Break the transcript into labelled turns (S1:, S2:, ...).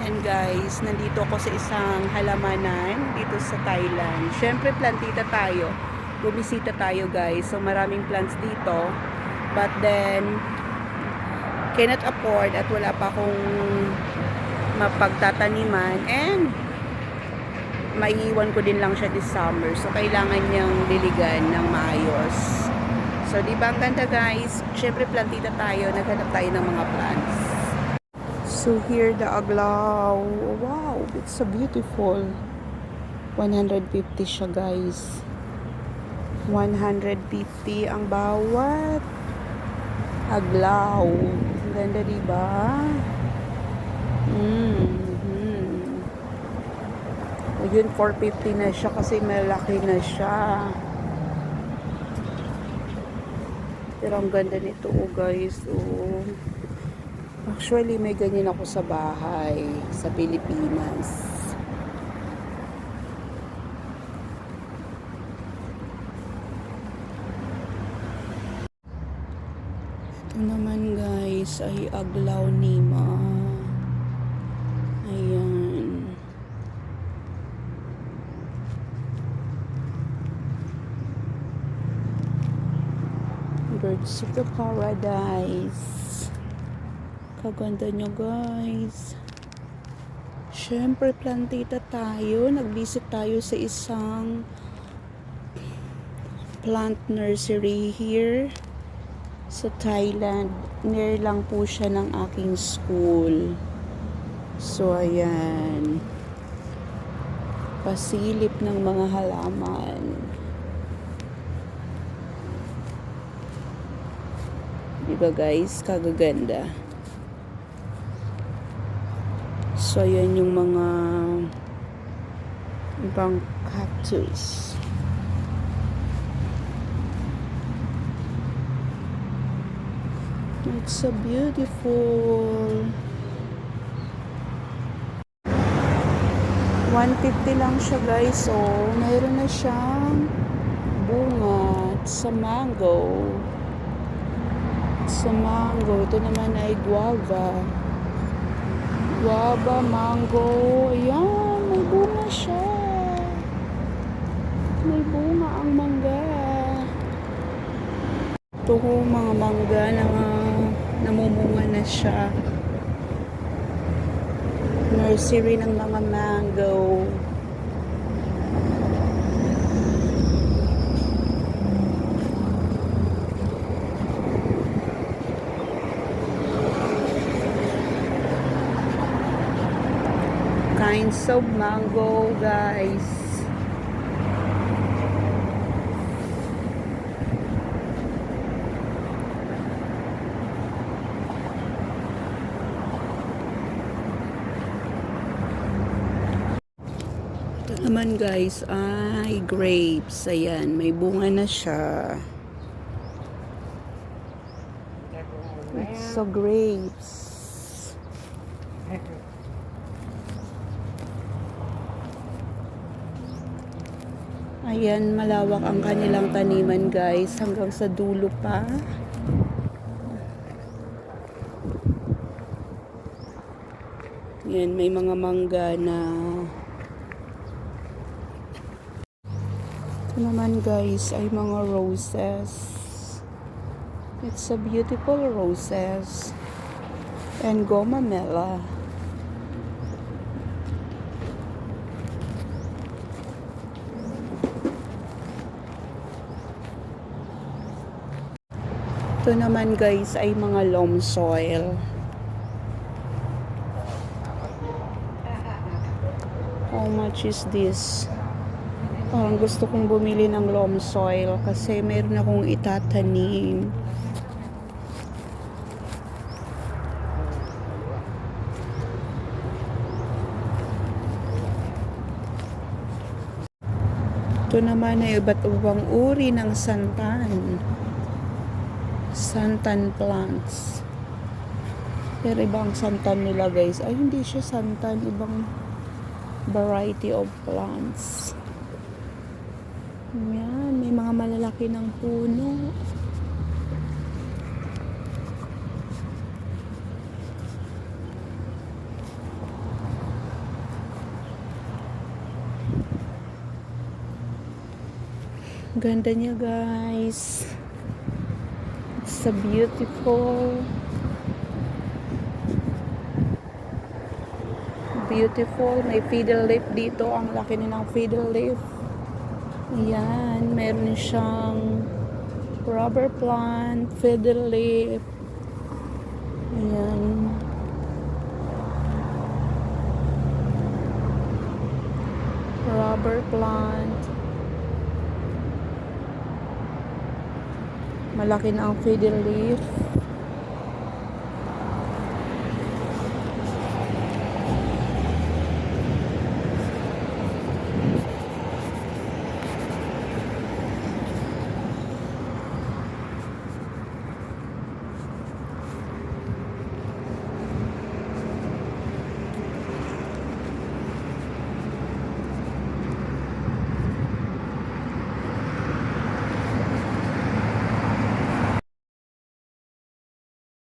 S1: Ayan guys, nandito ako sa isang halamanan dito sa Thailand. Siyempre plantita tayo. Bumisita tayo guys. So maraming plants dito. But then, cannot afford at wala pa akong mapagtataniman. And, maiiwan ko din lang siya this summer. So kailangan niyang diligan ng maayos. So di ba ang ganda guys? Siyempre plantita tayo. Naghanap tayo ng mga plants. So here the aglaw. Wow, it's so beautiful. 150 siya guys. 150 ang bawat aglaw. Ang ganda diba? Yun 450 na siya kasi malaki na siya. Pero ang ganda nito guys. Actually, may ganyan ako sa bahay, sa Pilipinas. Ito naman guys, ay aglaw nima. Ayan. Birds of the Paradise. Kaganda nyo guys. Siyempre plantita tayo. Nag-visit tayo sa isang plant nursery here sa Thailand. Near lang po siya ng aking school. So ayan. Pasilip ng mga halaman. Diba guys? Kagaganda. So, ayan yung mga ibang cactus. It's so beautiful. 150 lang siya guys. So, mayroon na siyang bunga sa mango. Sa mango. Ito naman ay guava. Guava, mango. Ayan, may bunga siya. May bunga ang mangga. Ito ko mga mangga na namumunga na siya. Nursery ng mga mango. Kinds of mango guys. Ito naman guys ay grapes. Ayan, may bunga na siya. It's so grapes. Ayan, malawak ang kanilang taniman guys, hanggang sa dulo pa. Ayan, may mga mangga na. Ito naman guys ay mga roses. It's a beautiful roses. And gomamela. Ito naman guys ay mga loam soil. How much is this? Parang gusto kong bumili ng loam soil kasi meron akong itatanim. Ito naman ay iba't ibang uri ng santan. Santan plants. Pero ibang santan nila guys. Ay hindi siya santan. Ibang variety of plants. Ayan. May mga malalaki ng puno. Ganda niya, guys. It's so beautiful. Beautiful. May fiddle leaf dito. Ang laki na ng fiddle leaf. Ayan. Meron siyang rubber plant, fiddle leaf. Ayan. Rubber plant. Malaki na ang fiddle leaf.